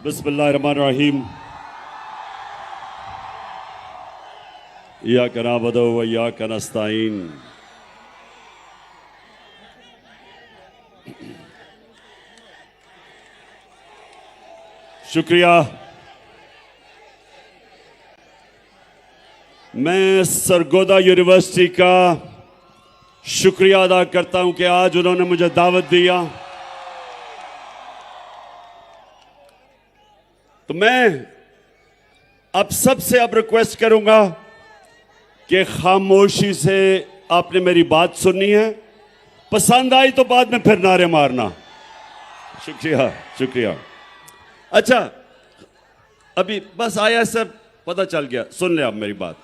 बिस्मिल्लाहिर्रहमानिर्रहीम। इय्याका नअबुदु व इय्याका नस्तईन। शुक्रिया। मैं सरगोदा यूनिवर्सिटी का शुक्रिया अदा करता हूं कि आज उन्होंने मुझे दावत दिया। तो मैं अब सबसे रिक्वेस्ट करूंगा कि खामोशी से आपने मेरी बात सुननी है, पसंद आई तो बाद में फिर नारे मारना। शुक्रिया शुक्रिया। अच्छा, अभी बस आया सब पता चल गया, सुन ले आप मेरी बात।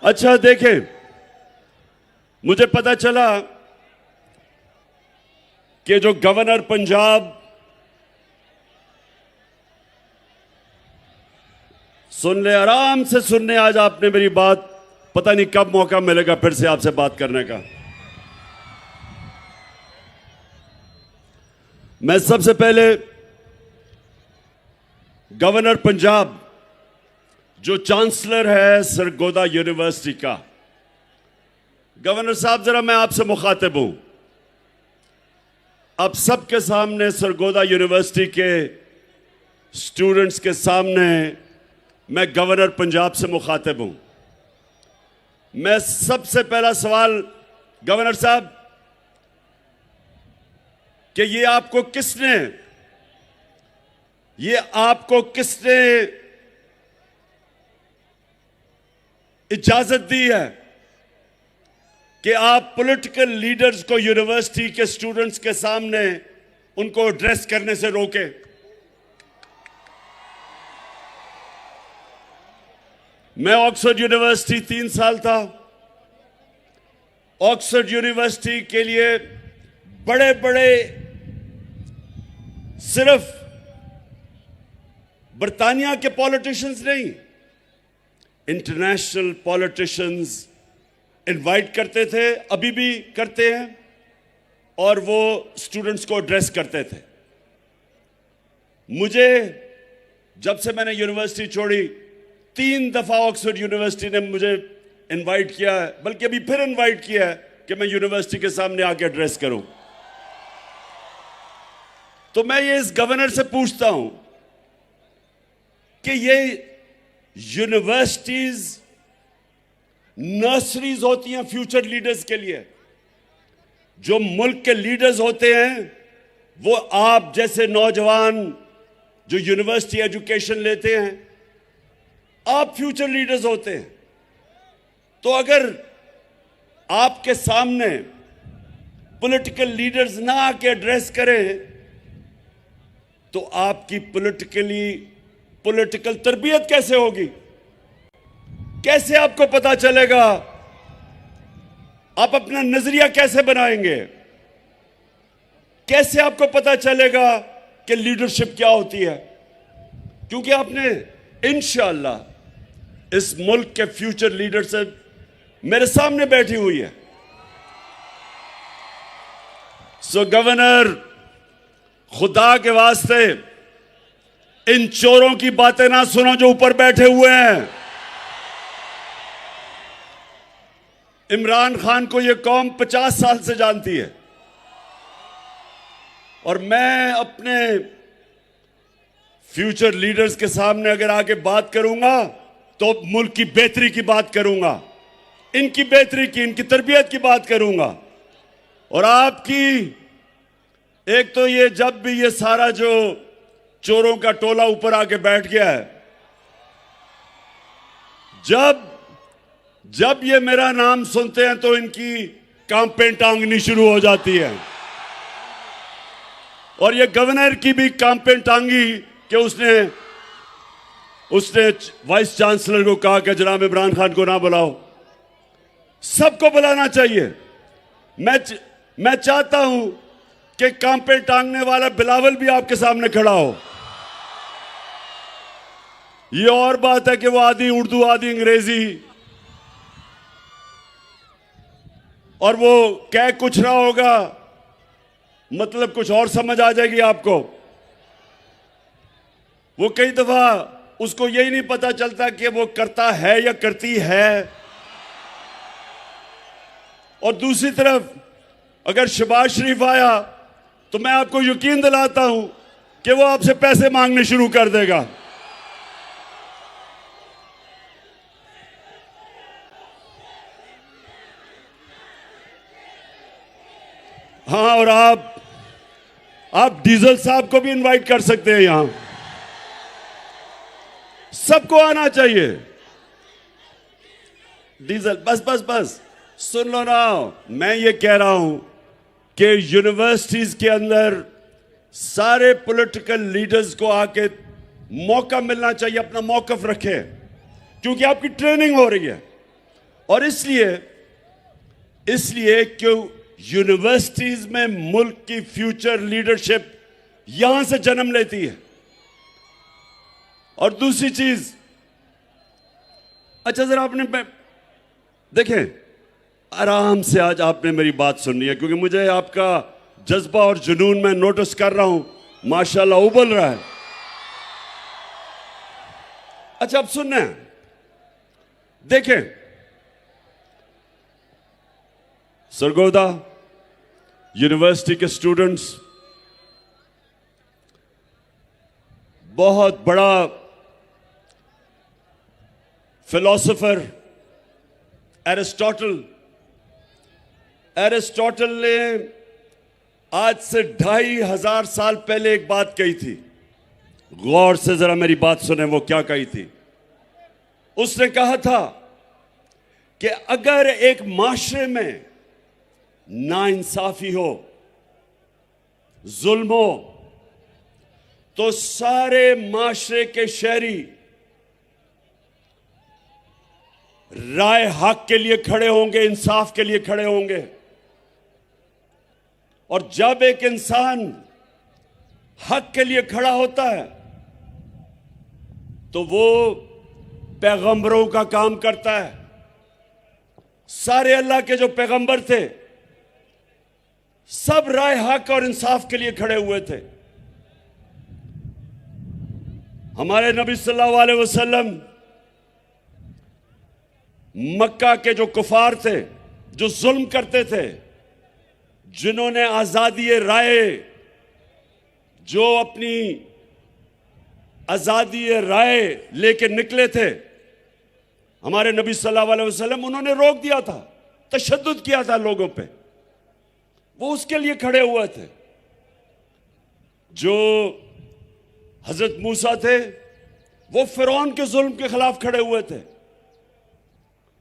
अच्छा देखें, मुझे पता चला कि जो गवर्नर पंजाब, सुन ले, आराम से सुनने आज आपने मेरी बात। पता नहीं कब मौका मिलेगा फिर से आपसे बात करने का। मैं सबसे पहले गवर्नर पंजाब, जो चांसलर है सरगोदा यूनिवर्सिटी का, गवर्नर साहब जरा मैं आपसे मुखातिब हूं। आप सबके सामने, सरगोदा यूनिवर्सिटी के स्टूडेंट्स के सामने, मैं गवर्नर पंजाब से मुखातिब हूं। मैं सबसे पहला सवाल गवर्नर साहब कि ये आपको किसने इजाजत दी है कि आप पॉलिटिकल लीडर्स को यूनिवर्सिटी के स्टूडेंट्स के सामने उनको एड्रेस करने से रोके? मैं ऑक्सफोर्ड यूनिवर्सिटी 3 साल था। ऑक्सफोर्ड यूनिवर्सिटी के लिए बड़े बड़े, सिर्फ बर्तानिया के पॉलिटिशियंस नहीं, इंटरनेशनल पॉलिटिशियंस इनवाइट करते थे, अभी भी करते हैं, और वो स्टूडेंट्स को एड्रेस करते थे। मुझे जब से मैंने यूनिवर्सिटी छोड़ी, 3 दफा ऑक्सफोर्ड यूनिवर्सिटी ने मुझे इनवाइट किया है, बल्कि अभी फिर इनवाइट किया है कि मैं यूनिवर्सिटी के सामने आके एड्रेस करूं। तो मैं ये इस गवर्नर से पूछता हूं कि ये यूनिवर्सिटीज नर्सरीज होती हैं फ्यूचर लीडर्स के लिए। जो मुल्क के लीडर्स होते हैं वो आप जैसे नौजवान जो यूनिवर्सिटी एजुकेशन लेते हैं, आप फ्यूचर लीडर्स होते हैं। तो अगर आपके सामने पॉलिटिकल लीडर्स ना आके एड्रेस करें तो आपकी पॉलिटिकल तरबियत कैसे होगी? कैसे आपको पता चलेगा? आप अपना नजरिया कैसे बनाएंगे? कैसे आपको पता चलेगा कि लीडरशिप क्या होती है? क्योंकि आपने इंशाअल्लाह इस मुल्क के फ्यूचर लीडरशिप मेरे सामने बैठी हुई है। सो गवर्नर, खुदा के वास्ते इन चोरों की बातें ना सुनो जो ऊपर बैठे हुए हैं। इमरान खान को यह कौम 50 साल से जानती है, और मैं अपने फ्यूचर लीडर्स के सामने अगर आके बात करूंगा तो मुल्क की बेहतरी की बात करूंगा, इनकी बेहतरी की, इनकी तरबियत की बात करूंगा। और आपकी एक तो ये, जब भी ये सारा जो चोरों का टोला ऊपर आके बैठ गया है, जब ये मेरा नाम सुनते हैं तो इनकी कांपें टांगनी शुरू हो जाती है। और ये गवर्नर की भी कांपें टांगी कि उसने वाइस चांसलर को कहा कि जनाब इमरान खान को ना बुलाओ। सबको बुलाना चाहिए। मैं चाहता हूं कि कांपें टांगने वाला बिलावल भी आपके सामने खड़ा हो। ये और बात है कि वो आधी उर्दू आधी अंग्रेजी, और वो कह कुछ रहा होगा, मतलब कुछ और समझ आ जाएगी आपको। वो कई दफा उसको यही नहीं पता चलता कि वो करता है या करती है। और दूसरी तरफ अगर शहबाज शरीफ आया तो मैं आपको यकीन दिलाता हूं कि वो आपसे पैसे मांगने शुरू कर देगा। हाँ, और आप डीजल साहब को भी इनवाइट कर सकते हैं। यहां सबको आना चाहिए। डीजल बस बस बस सुन लो ना, मैं ये कह रहा हूं कि यूनिवर्सिटीज के अंदर सारे पॉलिटिकल लीडर्स को आके मौका मिलना चाहिए, अपना मौकफ रखें, क्योंकि आपकी ट्रेनिंग हो रही है। और इसलिए क्यों यूनिवर्सिटीज में मुल्क की फ्यूचर लीडरशिप यहां से जन्म लेती है। और दूसरी चीज, अच्छा जरा आपने देखें, आराम से आज आपने मेरी बात सुननी है, क्योंकि मुझे आपका जज्बा और जुनून मैं नोटिस कर रहा हूं, माशाल्लाह उबल रहा है। अच्छा अब सुनना है, देखें सरगोदा यूनिवर्सिटी के स्टूडेंट्स, बहुत बड़ा फिलोसोफर एरिस्टोटल ने आज से 2500 साल पहले एक बात कही थी। गौर से जरा मेरी बात सुने, वो क्या कही थी। उसने कहा था कि अगर एक माशरे में नाइंसाफी हो, जुल्म हो, तो सारे माशरे के शहरी राय हक के लिए खड़े होंगे, इंसाफ के लिए खड़े होंगे। और जब एक इंसान हक के लिए खड़ा होता है तो वो पैगंबरों का काम करता है। सारे अल्लाह के जो पैगंबर थे सब राय हक और इंसाफ के लिए खड़े हुए थे। हमारे नबी सल्लल्लाहु अलैहि वसल्लम मक्का के जो कुफार थे, जो जुल्म करते थे, जिन्होंने आजादी राय, जो अपनी आजादी राय लेके निकले थे, हमारे नबी सल्लल्लाहु अलैहि वसल्लम उन्होंने रोक दिया था, तशद्दुद किया था लोगों पे। वो उसके लिए खड़े हुए थे। जो हजरत मूसा थे वो फिरौन के जुल्म के खिलाफ खड़े हुए थे।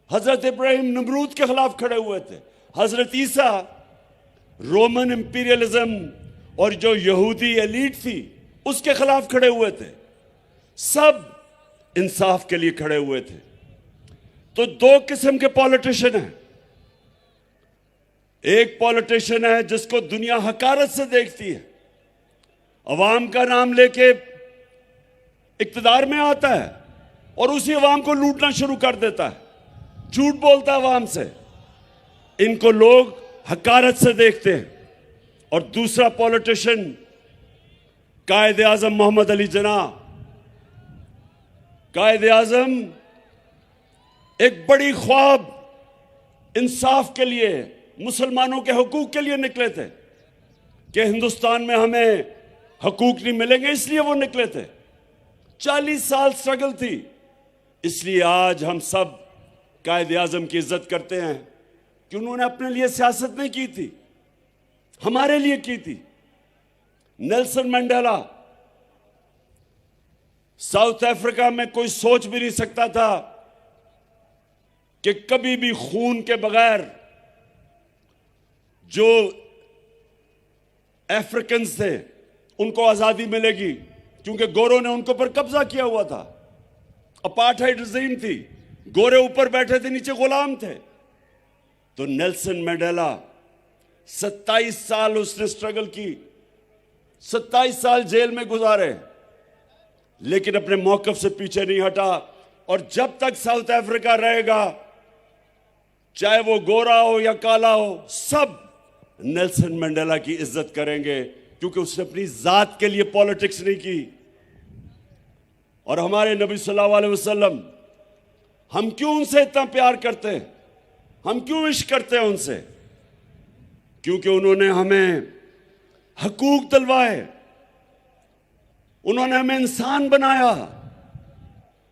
हजरत इब्राहिम नमरूद के खिलाफ खड़े हुए थे। हजरत ईसा रोमन इंपीरियलिज्म और जो यहूदी एलीट थी उसके खिलाफ खड़े हुए थे। सब इंसाफ के लिए खड़े हुए थे। तो दो किस्म के पॉलिटिशियन हैं। एक पॉलिटिशियन है जिसको दुनिया हकारत से देखती है, अवाम का नाम लेके इक्तदार में आता है और उसी अवाम को लूटना शुरू कर देता है, झूठ बोलता है अवाम से। इनको लोग हकारत से देखते हैं। और दूसरा पॉलिटिशियन कायदे आजम मोहम्मद अली जिन्ना। कायदे आजम एक बड़ी ख्वाब इंसाफ के लिए, मुसलमानों के हकूक के लिए निकले थे कि हिंदुस्तान में हमें हकूक नहीं मिलेंगे, इसलिए वो निकले थे। 40 साल स्ट्रगल थी। इसलिए आज हम सब कायदे आजम की इज्जत करते हैं कि उन्होंने अपने लिए सियासत नहीं की थी, हमारे लिए की थी। नेल्सन मंडेला, साउथ अफ्रीका में कोई सोच भी नहीं सकता था कि कभी भी खून के बगैर जो अफ्रीकन थे उनको आजादी मिलेगी, क्योंकि गोरों ने उनके ऊपर कब्जा किया हुआ था। अपार्थाइड रिजीम थी, गोरे ऊपर बैठे थे, नीचे गुलाम थे। तो नेल्सन मंडेला 27 साल उसने स्ट्रगल की, 27 साल जेल में गुजारे, लेकिन अपने मौकफ से पीछे नहीं हटा। और जब तक साउथ अफ्रीका रहेगा, चाहे वो गोरा हो या काला हो, सब नेल्सन मंडेला की इज्जत करेंगे, क्योंकि उसने अपनी जात के लिए पॉलिटिक्स नहीं की, और हमारे नबी सल्लल्लाहु अलैहि वसल्लम, हम क्यों उनसे इतना प्यार करते हैं, हम क्यों इश्क करते हैं उनसे? क्योंकि उन्होंने हमें हकूक दिलवाए, उन्होंने हमें इंसान बनाया,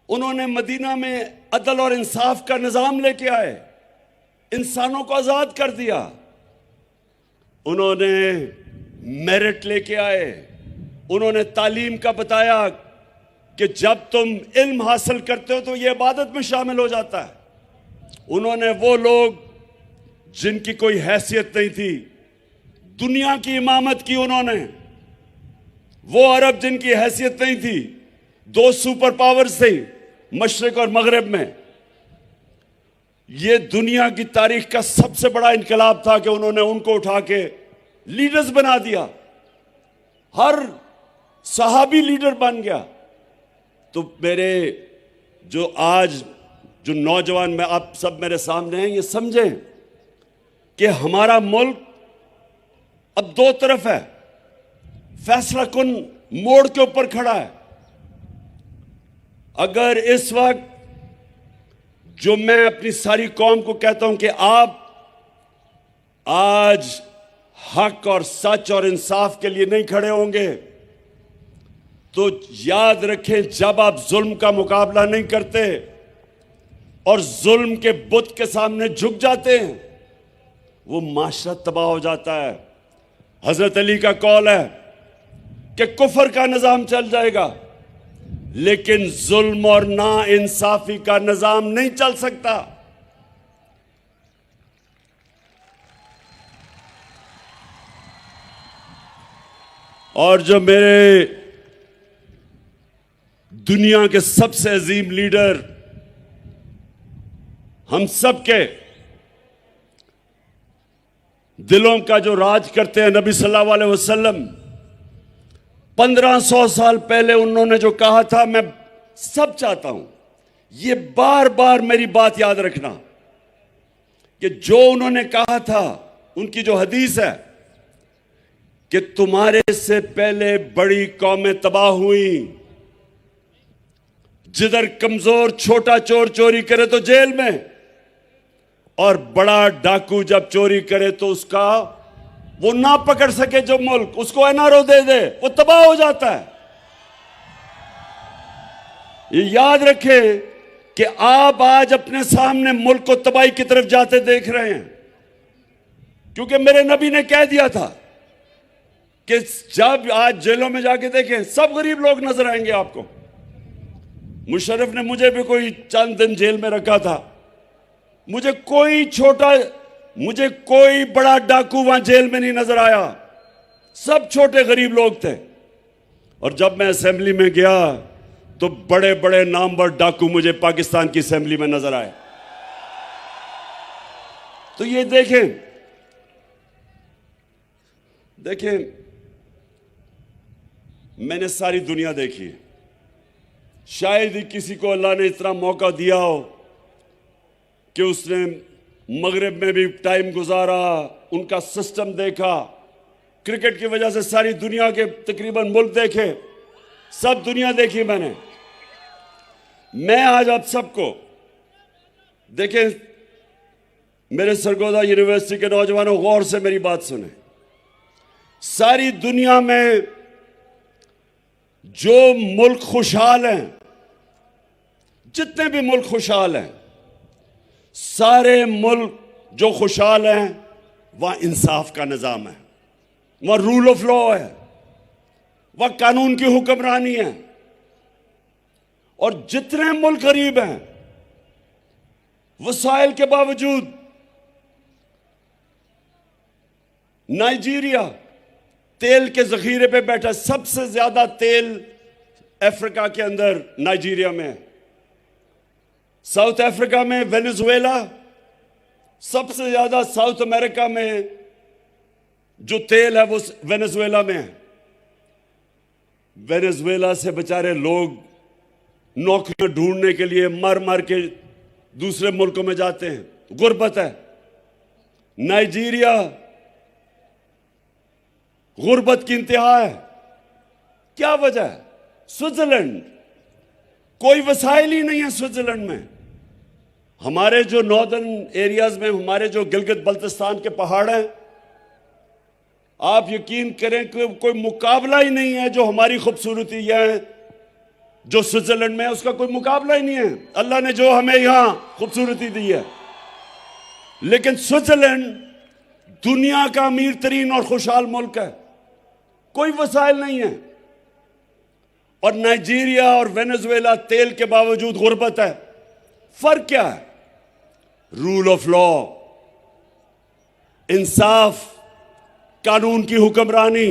उन्होंने मदीना में अदल और इंसाफ का निजाम लेके आए, इंसानों को आजाद कर दिया, उन्होंने मेरिट लेके आए, उन्होंने तालीम का बताया कि जब तुम इल्म हासिल करते हो तो ये इबादत में शामिल हो जाता है। उन्होंने वो लोग जिनकी कोई हैसियत नहीं थी, दुनिया की इमामत की उन्होंने। वो अरब जिनकी हैसियत नहीं थी, दो सुपर पावर्स थे मशरिक और मगरिब में। ये दुनिया की तारीख का सबसे बड़ा इनकलाब था कि उन्होंने उनको उठा के लीडर्स बना दिया, हर सहाबी लीडर बन गया। तो मेरे जो आज जो नौजवान में आप सब मेरे सामने हैं, ये समझें कि हमारा मुल्क अब दो तरफ है, फैसला कुन मोड़ के ऊपर खड़ा है। अगर इस वक्त जो मैं अपनी सारी कौम को कहता हूं कि आप आज हक और सच और इंसाफ के लिए नहीं खड़े होंगे, तो याद रखें, जब आप जुल्म का मुकाबला नहीं करते और जुल्म के बुत के सामने झुक जाते हैं, वो माशरा तबाह हो जाता है। हजरत अली का कौल है कि कुफर का निजाम चल जाएगा, लेकिन जुल्म और ना इंसाफी का निजाम नहीं चल सकता। और जो मेरे दुनिया के सबसे अजीम लीडर, हम सब के दिलों का जो राज करते हैं, नबी सल्लल्लाहु अलैहि वसल्लम, 1500 साल पहले उन्होंने जो कहा था, मैं सब चाहता हूं ये बार बार मेरी बात याद रखना कि जो उन्होंने कहा था, उनकी जो हदीस है कि तुम्हारे से पहले बड़ी कौमें तबाह हुई, जिधर कमजोर छोटा चोर चोरी करे तो जेल में, और बड़ा डाकू जब चोरी करे तो उसका वो ना पकड़ सके जो मुल्क, उसको एनआरओ दे दे, वो तबाह हो जाता है। ये याद रखें कि आप आज अपने सामने मुल्क को तबाही की तरफ जाते देख रहे हैं, क्योंकि मेरे नबी ने कह दिया था कि जब आज जेलों में जाके देखें, सब गरीब लोग नजर आएंगे आपको। मुशर्रफ ने मुझे भी कोई चंद दिन जेल में रखा था, मुझे कोई बड़ा डाकू वहां जेल में नहीं नजर आया, सब छोटे गरीब लोग थे। और जब मैं असेंबली में गया तो बड़े बड़े नामवर डाकू मुझे पाकिस्तान की असेंबली में नजर आए। तो ये देखें, मैंने सारी दुनिया देखी है, शायद ही किसी को अल्लाह ने इतना मौका दिया हो कि उसने मगरिब में भी टाइम गुजारा, उनका सिस्टम देखा। क्रिकेट की वजह से सारी दुनिया के तकरीबन मुल्क देखे, सब दुनिया देखी मैंने। मैं आज आप सबको देखें, मेरे सरगोदा यूनिवर्सिटी के नौजवानों, गौर से मेरी बात सुने। सारी दुनिया में जो मुल्क खुशहाल हैं, जितने भी मुल्क खुशहाल हैं, सारे मुल्क जो खुशहाल हैं वहां इंसाफ का निजाम है, वहां रूल ऑफ लॉ है, वहां कानून की हुक्मरानी है। और जितने मुल्क गरीब हैं, वसाइल के बावजूद, नाइजीरिया तेल के जखीरे पे बैठा, सबसे ज्यादा तेल अफ्रीका के अंदर नाइजीरिया में है। साउथ अफ्रीका में वेनेजुएला, सबसे ज्यादा साउथ अमेरिका में जो तेल है वो वेनेजुएला में है। वेनेजुएला से बेचारे लोग नौकरियां ढूंढने के लिए मर मर के दूसरे मुल्कों में जाते हैं, गुर्बत है। नाइजीरिया गुर्बत की इंतहा है। क्या वजह है? स्विट्जरलैंड कोई वसाइल ही नहीं है स्विट्जरलैंड में। हमारे जो नॉर्दर्न एरियाज में, हमारे जो गिलगित बल्तिस्तान के पहाड़ हैं, आप यकीन करें कि कोई मुकाबला ही नहीं है। जो हमारी खूबसूरती है, जो स्विट्जरलैंड में है, उसका कोई मुकाबला ही नहीं है। अल्लाह ने जो हमें यहां खूबसूरती दी है। लेकिन स्विट्जरलैंड दुनिया का अमीर तरीन और खुशहाल मुल्क है, कोई वसाइल नहीं है। और नाइजीरिया और वेनेजुएला तेल के बावजूद गुर्बत है। फर्क क्या है? रूल ऑफ लॉ, इंसाफ, कानून की हुक्मरानी।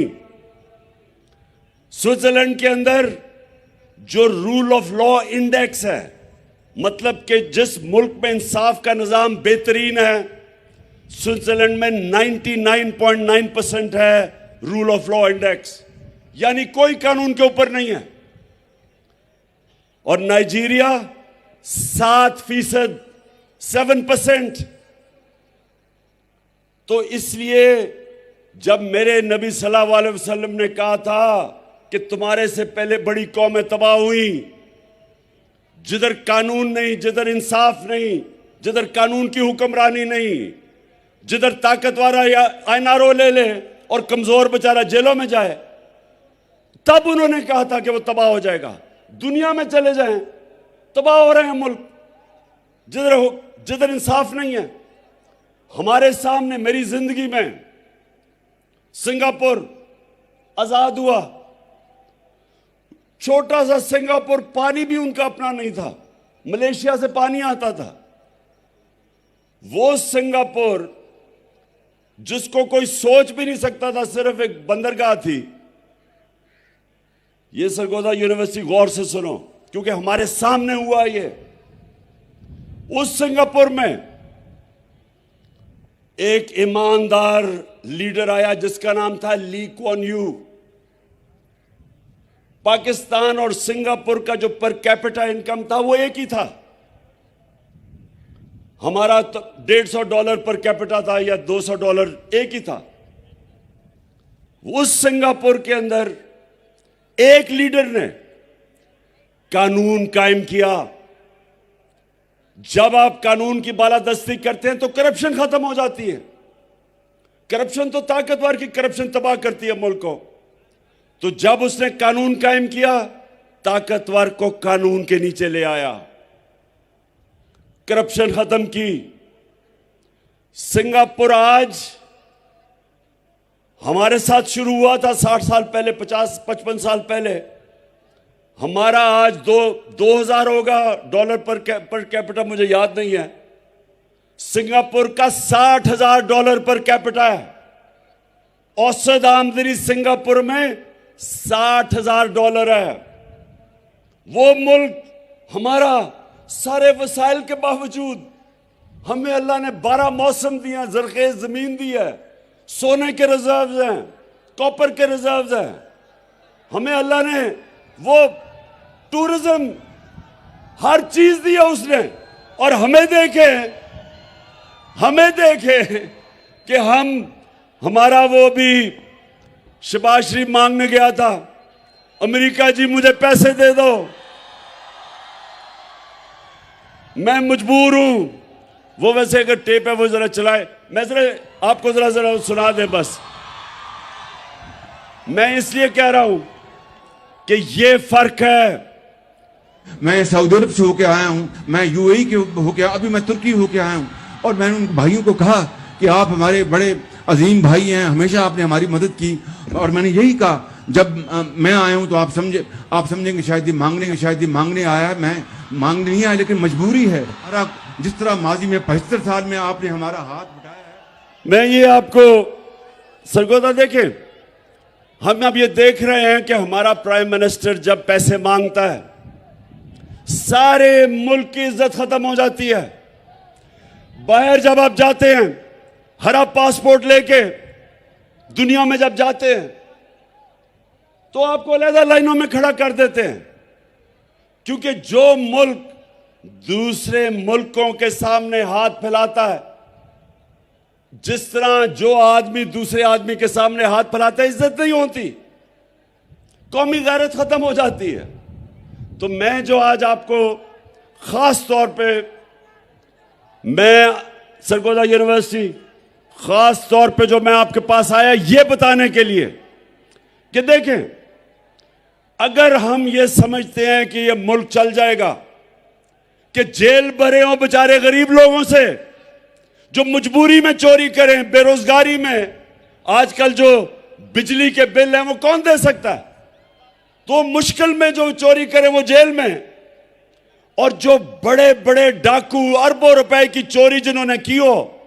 स्विट्जरलैंड के अंदर जो रूल ऑफ लॉ इंडेक्स है, मतलब कि जिस मुल्क में इंसाफ का निजाम बेहतरीन है, स्विट्जरलैंड में 99.9% है रूल ऑफ लॉ इंडेक्स, यानी कोई कानून के ऊपर नहीं है। और नाइजीरिया 7%, 7%। तो इसलिए जब मेरे नबी सल्लल्लाहु अलैहि वसल्लम ने कहा था कि तुम्हारे से पहले बड़ी कौमें तबाह हुई, जिधर कानून नहीं, जिधर इंसाफ नहीं, जिधर कानून की हुक्मरानी नहीं, जिधर ताकतवर आईनारो ले ले और कमजोर बेचारा जेलों में जाए, तब उन्होंने कहा था कि वो तबाह हो जाएगा। दुनिया में चले जाएं, तबाह हो रहे हैं मुल्क जिधर इंसाफ नहीं है। हमारे सामने, मेरी जिंदगी में सिंगापुर आजाद हुआ, छोटा सा सिंगापुर, पानी भी उनका अपना नहीं था, मलेशिया से पानी आता था। वो सिंगापुर जिसको कोई सोच भी नहीं सकता था, सिर्फ एक बंदरगाह थी। ये सरगोदा यूनिवर्सिटी गौर से सुनो, क्योंकि हमारे सामने हुआ ये। उस सिंगापुर में एक ईमानदार लीडर आया जिसका नाम था ली कुआन यू। पाकिस्तान और सिंगापुर का जो पर कैपिटा इनकम था वो एक ही था। हमारा तो $150 पर कैपिटा था या $200, एक ही था। उस सिंगापुर के अंदर एक लीडर ने कानून कायम किया। जब आप कानून की बालादस्ती करते हैं तो करप्शन खत्म हो जाती है। करप्शन तो ताकतवर की करप्शन तबाह करती है मुल्क को। तो जब उसने कानून कायम किया, ताकतवर को कानून के नीचे ले आया, करप्शन खत्म की। सिंगापुर आज हमारे साथ शुरू हुआ था 60 साल पहले, 50-55 साल पहले। हमारा आज 2000 होगा डॉलर पर कैपिटा, मुझे याद नहीं है। सिंगापुर का $60,000 पर कैपिटा है। औसत आमदनी सिंगापुर में $60,000 है। वो मुल्क हमारा सारे वसाइल के बावजूद, हमें अल्लाह ने 12 मौसम दिए, जरखेज जमीन दी है, सोने के रिजर्व्स हैं, कॉपर के रिजर्व्स हैं। हमें अल्लाह ने वो टूरिज्म, हर चीज दी है उसने। और हमें देखे कि हमारा वो भी शहबाज शरीफ मांगने गया था, अमेरिका जी मुझे पैसे दे दो, मैं मजबूर हूं। वो वैसे अगर टेप है वो जरा चलाए, मैं जरा आपको जरा सुना दे बस। मैं इसलिए कह रहा हूं कि ये फर्क है। मैं सऊदी अरब से होके आया हूं, मैं यूएई के होके, अभी मैं तुर्की होके आया हूं। और मैंने उन भाइयों को कहा कि आप हमारे बड़े अजीम भाई हैं, हमेशा आपने हमारी मदद की। और मैंने यही कहा, जब मैं आया हूं तो आप समझेंगे शायद ये मांगने आया है। मैं मांगने नहीं आया, लेकिन मजबूरी है। जिस तरह माजी में 75 साल में आपने हमारा हाथ उठाया है। मैं ये आपको सरगोदा देखें, हम अब ये देख रहे हैं कि हमारा प्राइम मिनिस्टर जब पैसे मांगता है, सारे मुल्क की इज्जत खत्म हो जाती है। बाहर जब आप जाते हैं, हरा पासपोर्ट लेके दुनिया में जब जाते हैं, तो आपको अलग लाइनों में खड़ा कर देते हैं। क्योंकि जो मुल्क दूसरे मुल्कों के सामने हाथ फैलाता है, जिस तरह जो आदमी दूसरे आदमी के सामने हाथ फैलाता है, इज्जत नहीं होती, कौमी गैरत खत्म हो जाती है। तो मैं जो आज आपको खास तौर पे, मैं सरगोदा यूनिवर्सिटी खास तौर पे जो मैं आपके पास आया ये बताने के लिए कि देखें, अगर हम ये समझते हैं कि ये मुल्क चल जाएगा, कि जेल भरे हों बेचारे गरीब लोगों से जो मजबूरी में चोरी करें, बेरोजगारी में, आजकल जो बिजली के बिल हैं वो कौन दे सकता है, तो मुश्किल में जो चोरी करें वो जेल में, और जो बड़े बड़े डाकू अरबों रुपए की चोरी जिन्होंने की हो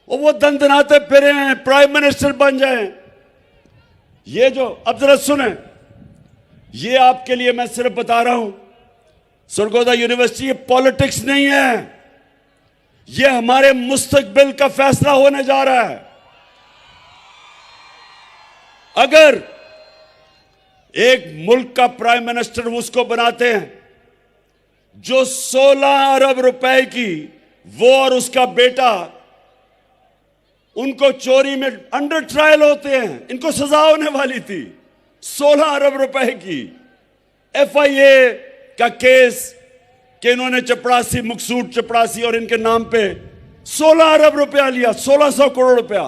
वो दंदनाते फिरे हैं, प्राइम मिनिस्टर बन जाएं। ये जो, अब जरा सुने, ये आपके लिए मैं सिर्फ बता रहा हूं, सरगोदा यूनिवर्सिटी ये पॉलिटिक्स नहीं है, ये हमारे मुस्तकबिल का फैसला होने जा रहा है। अगर एक मुल्क का प्राइम मिनिस्टर उसको बनाते हैं जो 16 अरब रुपए की, वो और उसका बेटा, उनको चोरी में अंडर ट्रायल होते हैं, इनको सजा होने वाली थी, 16 अरब रुपए की FIA का केस कि इन्होंने चपरासी, मकसूद चपरासी और इनके नाम पे 16 अरब रुपया लिया, 1600 करोड़ रुपया,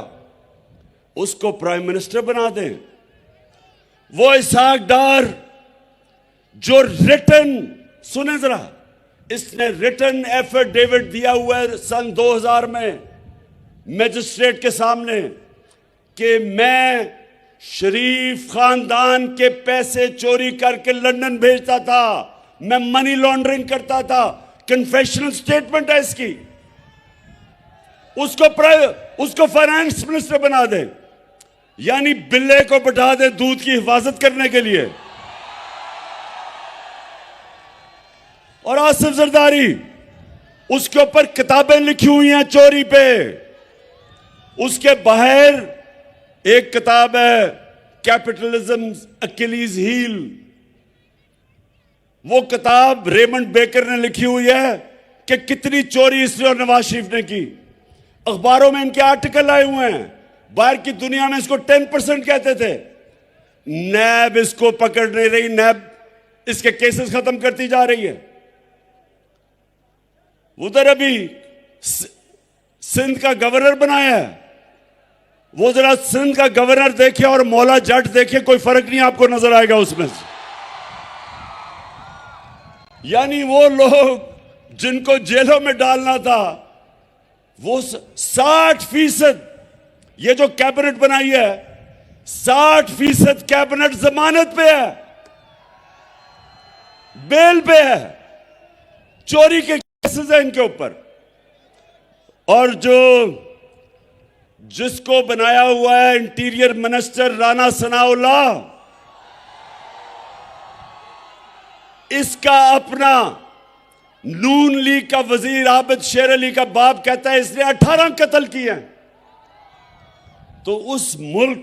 उसको प्राइम मिनिस्टर बना दें। वो इसहाक डार जो रिटन, सुने जरा, इसने रिटन एफिडेविट दिया हुआ है सन 2000 में मैजिस्ट्रेट के सामने कि मैं शरीफ खानदान के पैसे चोरी करके लंदन भेजता था, मैं मनी लॉन्ड्रिंग करता था, कन्फेशनल स्टेटमेंट है इसकी, उसको फाइनेंस मिनिस्टर बना दे, यानी बिल्ले को बैठा दे दूध की हिफाजत करने के लिए। और आसिफ जरदारी, उसके ऊपर किताबें लिखी हुई हैं चोरी पे, उसके बाहर एक किताब है कैपिटलिज्म अकिलीज हील, वो किताब रेमंड बेकर ने लिखी हुई है कि कितनी चोरी इसने और नवाज शरीफ ने की। अखबारों में इनके आर्टिकल आए हुए हैं, बाहर की दुनिया में इसको 10% कहते थे, नैब इसको पकड़ नहीं रही, नैब इसके केसेस खत्म करती जा रही है। उधर अभी सिंध का गवर्नर बनाया है, वो जरा सिंध का गवर्नर देखे और मौला जट देखे, कोई फर्क नहीं आपको नजर आएगा उसमें से। यानी वो लोग जिनको जेलों में डालना था, वो 60%, ये जो कैबिनेट बनाई है 60% कैबिनेट जमानत पे है, बेल पे है, चोरी के केसेस है इनके ऊपर। और जिसको बनाया हुआ है इंटीरियर मिनिस्टर राना सनाउल्लाह, इसका अपना नून लीग का वजीर आबिद शेर अली का बाप कहता है इसने 18 कत्ल किए हैं। तो उस मुल्क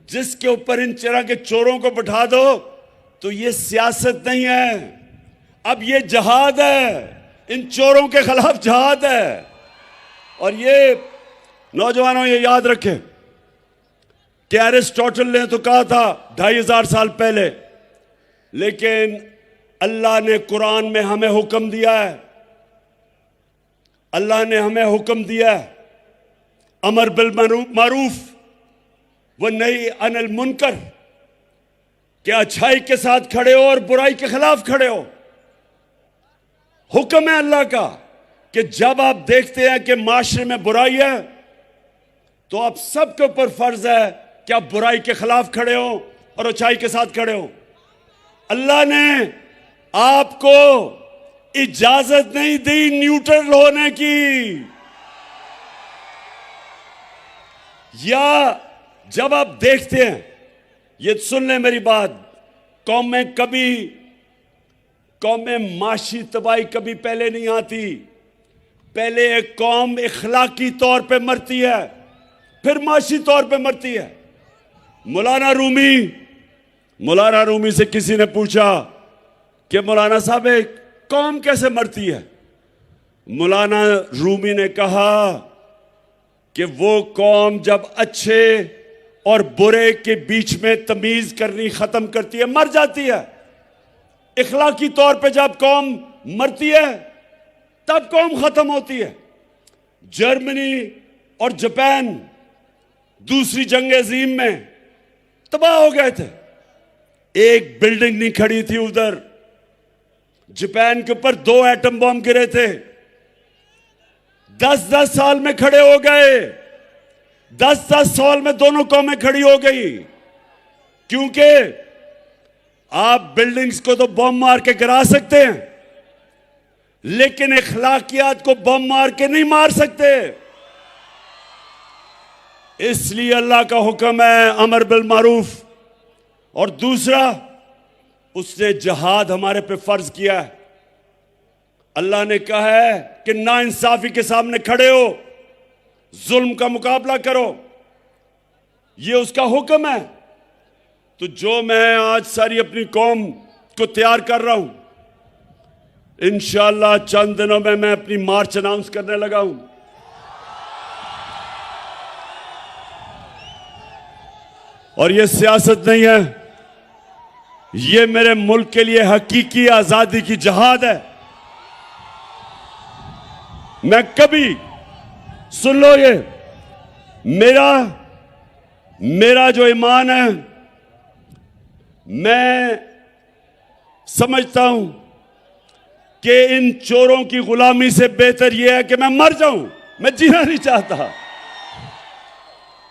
जिसके ऊपर इन तरह के चोरों को बैठा दो, तो ये सियासत नहीं है, अब ये जहाद है, इन चोरों के खिलाफ जहाद है। और ये नौजवानों ये याद रखें कि एरिस्टोटल ने तो कहा था 2500 साल पहले, लेकिन अल्लाह ने कुरान में हमें हुक्म दिया है, अल्लाह ने हमें हुक्म दिया है, अमर बिल मारूफ व नही अनिल मुनकर, कि अच्छाई के साथ खड़े हो और बुराई के खिलाफ खड़े हो। हुक्म है अल्लाह का कि जब आप देखते हैं कि माशरे में बुराई है, तो आप सबके ऊपर फर्ज है कि आप बुराई के खिलाफ खड़े हो और अच्छाई के साथ खड़े हो। अल्लाह ने आपको इजाजत नहीं दी न्यूट्रल होने की, या जब आप देखते हैं, ये सुन लें मेरी बात, कौमें माशी तबाही कभी पहले नहीं आती, पहले एक कौम इखलाकी तौर पे मरती है, फिर माशी तौर पे मरती है। मौलाना रूमी से किसी ने पूछा कि मौलाना साहब एक कौम कैसे मरती है? मौलाना रूमी ने कहा कि वो कौम जब अच्छे और बुरे के बीच में तमीज करनी खत्म करती है, मर जाती है। इखलाकी तौर पे जब कौम मरती है तब कौम खत्म होती है। जर्मनी और जापान दूसरी जंग अजीम में तबाह हो गए थे। एक बिल्डिंग नहीं खड़ी थी उधर। जापान के ऊपर 2 एटम बॉम्ब गिरे थे। 10-10 साल में खड़े हो गए। 10-10 साल में दोनों कौमें खड़ी हो गई। क्योंकि आप बिल्डिंग्स को तो बम मार के गिरा सकते हैं, लेकिन इखलाकियात को बम मार के नहीं मार सकते। इसलिए अल्लाह का हुक्म है अमर बिल मारूफ, और दूसरा उसने जिहाद हमारे पे फर्ज किया है। अल्लाह ने कहा है कि नाइंसाफी के सामने खड़े हो, जुल्म का मुकाबला करो, ये उसका हुक्म है। तो जो मैं आज सारी अपनी कौम को तैयार कर रहा हूं, इंशाअल्लाह चंद दिनों में मैं अपनी मार्च अनाउंस करने लगा हूं। और ये सियासत नहीं है, ये मेरे मुल्क के लिए हकीकी आजादी की जहाद है। मैं कभी, सुन लो, ये मेरा जो ईमान है, मैं समझता हूं कि इन चोरों की गुलामी से बेहतर यह है कि मैं मर जाऊं। मैं जीना नहीं चाहता।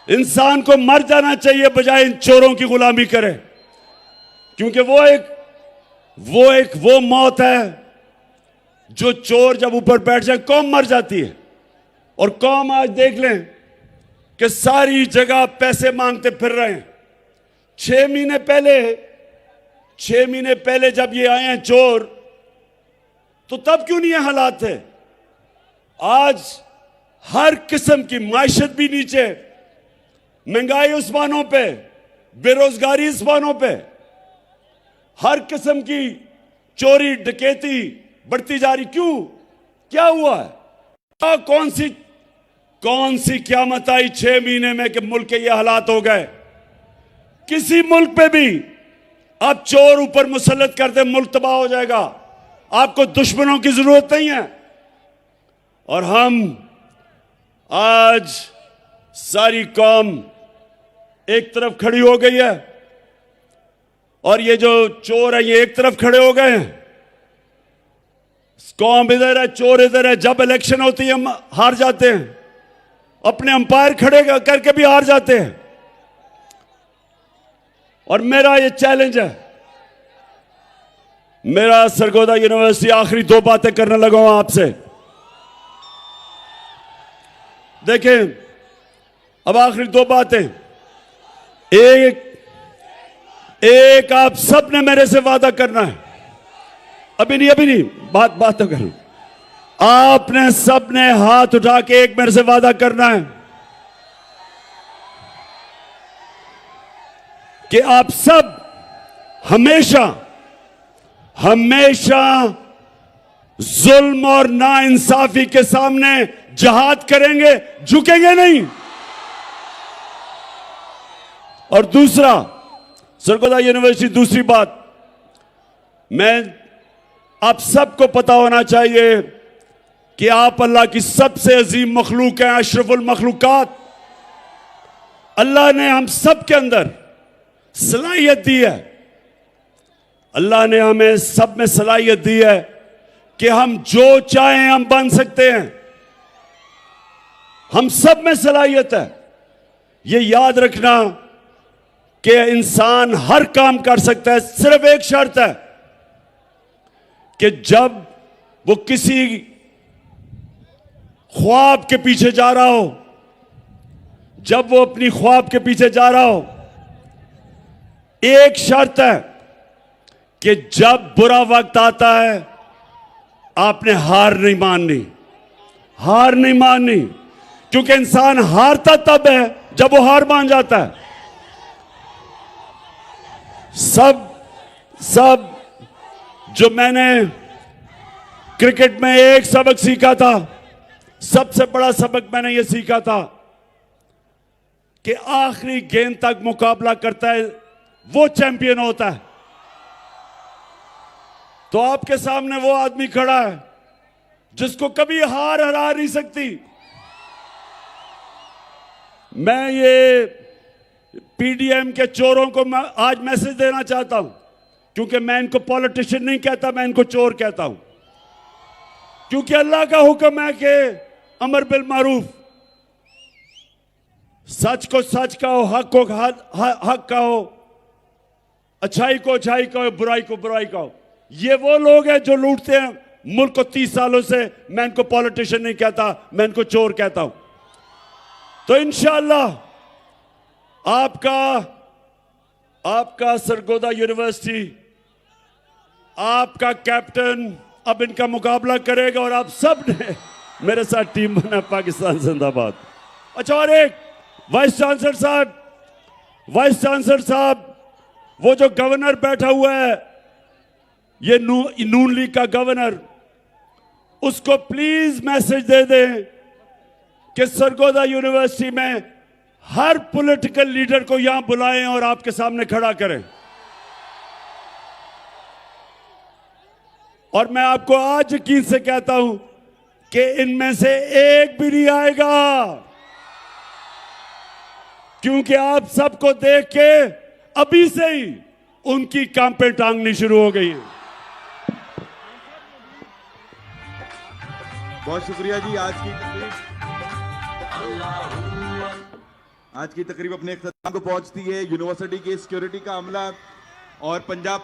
इंसान को मर जाना चाहिए बजाय इन चोरों की गुलामी करे, क्योंकि वो मौत है जो चोर जब ऊपर बैठ जाए कौम मर जाती है। और कौम आज देख लें कि सारी जगह पैसे मांगते फिर रहे हैं। 6 महीने पहले जब ये आए हैं चोर, तो तब क्यों नहीं ये हालात थे? आज हर किस्म की माइशत भी नीचे, महंगाई उस्मानों पे, बेरोजगारी उस्मानों पे, हर किस्म की चोरी डकैती बढ़ती जा रही। क्यों? क्या हुआ है? कौन सी क़यामत आई 6 महीने में कि मुल्क के ये हालात हो गए? किसी मुल्क पे भी आप चोर ऊपर मुसल्लत कर दे, मुल्क तबाह हो जाएगा। आपको दुश्मनों की जरूरत नहीं है। और हम आज सारी कौम एक तरफ खड़ी हो गई है, और ये जो चोर है ये एक तरफ खड़े हो गए हैं। कौम इधर है, चोर इधर है। जब इलेक्शन होती है हम हार जाते हैं, अपने अंपायर खड़े करके भी हार जाते हैं। और मेरा ये चैलेंज है, मेरा सरगोदा यूनिवर्सिटी, आखिरी 2 बातें करने लगा हूं आपसे। देखें, अब आखिरी 2 बातें। एक आप सब ने मेरे से वादा करना है। अभी नहीं, बात तो करूं। आपने सब ने हाथ उठा के एक मेरे से वादा करना है कि आप सब हमेशा जुल्म और नाइंसाफी के सामने जिहाद करेंगे, झुकेंगे नहीं। और दूसरा, सरगोदा यूनिवर्सिटी, दूसरी बात, मैं आप सबको पता होना चाहिए कि आप अल्लाह की सबसे अजीम मखलूक हैं, अशरफुल मखलूकात। अल्लाह ने हम सब के अंदर सलाहियत दी है। अल्लाह ने हमें सब में सलाहियत दी है कि हम जो चाहें हम बन सकते हैं। हम सब में सलाहियत है। ये याद रखना कि इंसान हर काम कर सकता है, सिर्फ एक शर्त है कि जब वो किसी ख्वाब के पीछे जा रहा हो, जब वो अपनी ख्वाब के पीछे जा रहा हो, एक शर्त है कि जब बुरा वक्त आता है आपने हार नहीं माननी, क्योंकि इंसान हारता तब है जब वो हार मान जाता है। सब जो मैंने क्रिकेट में एक सबक सीखा था, सबसे बड़ा सबक मैंने यह सीखा था कि आखिरी गेंद तक मुकाबला करता है वो चैंपियन होता है। तो आपके सामने वो आदमी खड़ा है जिसको कभी हार हरा नहीं सकती। मैं ये पीडीएम के चोरों को आज मैसेज देना चाहता हूं, क्योंकि मैं इनको पॉलिटिशियन नहीं कहता, मैं इनको चोर कहता हूं, क्योंकि अल्लाह का हुक्म है कि अमर बिल मारूफ, सच को सच कहो, हक को हक कहो, अच्छाई को अच्छाई कहो, बुराई को बुराई कहो। ये वो लोग हैं जो लूटते हैं मुल्क को 30 सालों से। मैं इनको पॉलिटिशियन नहीं कहता, मैं इनको चोर कहता हूं। तो इंशाअल्लाह आपका सरगोदा यूनिवर्सिटी, आपका कैप्टन अब इनका मुकाबला करेगा और आप सब ने मेरे साथ टीम बना पाकिस्तान जिंदाबाद। अच्छा, और एक वाइस चांसलर साहब, वो जो गवर्नर बैठा हुआ है, ये नून लीग का गवर्नर, उसको प्लीज मैसेज दे दें कि सरगोदा यूनिवर्सिटी में हर पॉलिटिकल लीडर को यहां बुलाएं और आपके सामने खड़ा करें। और मैं आपको आज यकीन से कहता हूं कि इनमें से एक भी नहीं आएगा, क्योंकि आप सबको देख के अभी से ही उनकी कांपे टांगनी शुरू हो गई है। बहुत शुक्रिया जी। आज की तकरीब अपने इख्तिताम को पहुंचती है। यूनिवर्सिटी की सिक्योरिटी का अमला और पंजाब